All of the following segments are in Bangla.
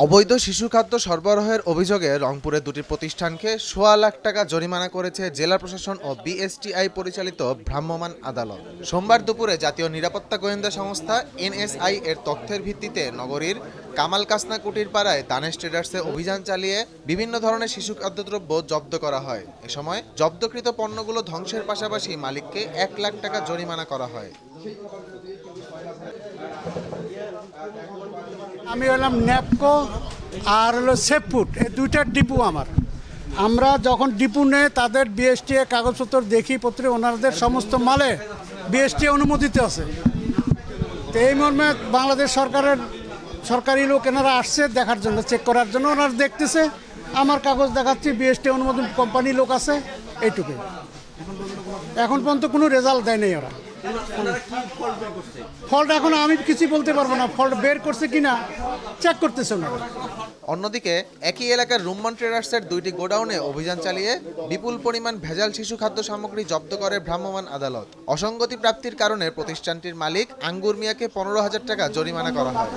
অবৈধ শিশু খাদ্য সরবরাহের অভিযোগে রংপুরে দুটি প্রতিষ্ঠানকে ১.৫ লাখ টাকা জরিমানা করেছে জেলা প্রশাসন ও বিএসটিআই পরিচালিত ভ্রাম্যমাণ আদালত। সোমবার দুপুরে জাতীয় নিরাপত্তা গোয়েন্দা সংস্থা এনএসআই এর তথ্যের ভিত্তিতে নগরীর কামাল কাসনা কুটির পাড়ায় দানেশ ট্রেডার্সে অভিযান চালিয়ে বিভিন্ন ধরনের শিশু খাদ্যদ্রব্য জব্দ করা হয়। এ সময় জব্দকৃত পণ্যগুলো ধ্বংসের পাশাপাশি মালিককে ১ লাখ টাকা জরিমানা করা হয়। আমি হলাম ন্যাপকো আর হলো সেফুড, এই দুইটার ডিপু আমার। আমরা যখন ডিপু নেই তাদের বিএসটিএ কাগজপত্র দেখি পত্রে ওনাদের সমস্ত মালে বিএসটিএ অনুমোদিত আছে। তো এই মর্মে বাংলাদেশ সরকারের সরকারি লোক এনারা আসছে দেখার জন্য, চেক করার জন্য। ওনারা দেখতেছে, আমার কাগজ দেখাচ্ছি, বিএসটিএ অনুমোদন কোম্পানি লোক আছে, এইটুকু। এখন পর্যন্ত কোনো রেজাল্ট দেয় নেই ওরা। ফল্ট এখন আমি কিছু বলতে পারবো না, ফল্ট বের করছে কিনা চেক করতেছে না। অন্যদিকে একই এলাকার রুম্মান ট্রেডার্সের দুইটি গোডাউনে অভিযান চালিয়ে বিপুল পরিমাণ ভেজাল শিশু খাদ্য সামগ্রী জব্দ করে ভ্রাম্যমাণ আদালত। অসঙ্গতি প্রাপ্তির কারণে প্রতিষ্ঠানটির মালিক আঙ্গুর মিয়াকে ১৫,০০০ টাকা জরিমানা করা হয়।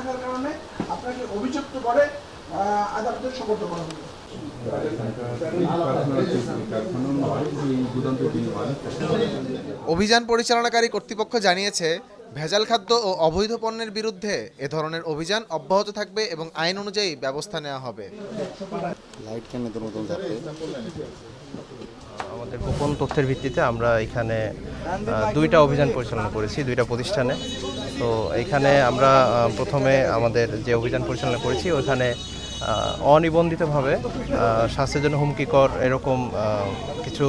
অভিযান পরিচালনাকারী কর্তৃপক্ষ জানিয়েছে, ভেজাল খাদ্য ও অবৈধ পণ্যের বিরুদ্ধে এ ধরনের অভিযান অব্যাহত থাকবে এবং আইন অনুযায়ী ব্যবস্থা নেওয়া হবে। আমাদের গোপন তথ্যের ভিত্তিতে আমরা এখানে দুইটা অভিযান পরিচালনা করেছি, দুইটা প্রতিষ্ঠানে। তো এখানে আমরা প্রথমে আমাদের যে অভিযান পরিচালনা করেছি ওইখানে অনিবন্ধিতভাবে স্বাস্থ্যের জন্য হুমকিকর এরকম কিছু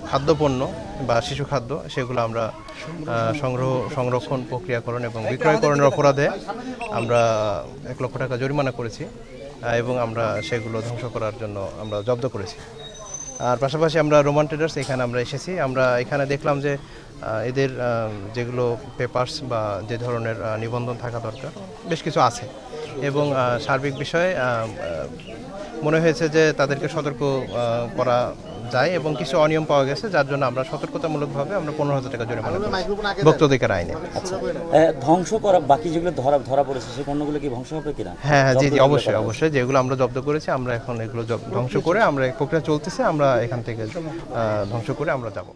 খাদ্যপণ্য বা শিশু খাদ্য, সেগুলো আমরা সংরক্ষণ, প্রক্রিয়াকরণ এবং বিক্রয়করণের অপরাধে আমরা ১ লক্ষ টাকা জরিমানা করেছি এবং আমরা সেগুলো ধ্বংস করার জন্য আমরা জব্দ করেছি। আর পাশাপাশি আমরা রোমান ট্রেডার্স এখানে আমরা এসেছি। আমরা এখানে দেখলাম যে এদের যেগুলো পেপারস বা যে ধরনের নিবন্ধন থাকা দরকার বেশ কিছু আছে এবং সার্বিক বিষয়ে মনে হয়েছে যে তাদেরকে সতর্ক করা যায় এবং কিছু অনিয়ম পাওয়া গেছে, যার জন্য আমরা সতর্কতামূলকভাবে আমরা 15,০০০ টাকা জরিমানা করেছি ভোক্তাধিকার আইনে। ধ্বংস করা বাকি যেগুলো ধরা পড়েছে সেই পণ্যগুলো কি ধ্বংস হবে কিনা? হ্যাঁ, জি, অবশ্যই যেগুলো আমরা জব্দ করেছি আমরা এখন এগুলো ধ্বংস করে, আমরা প্রক্রিয়া চলতেছে, আমরা এখান থেকে ধ্বংস করে আমরা যাব।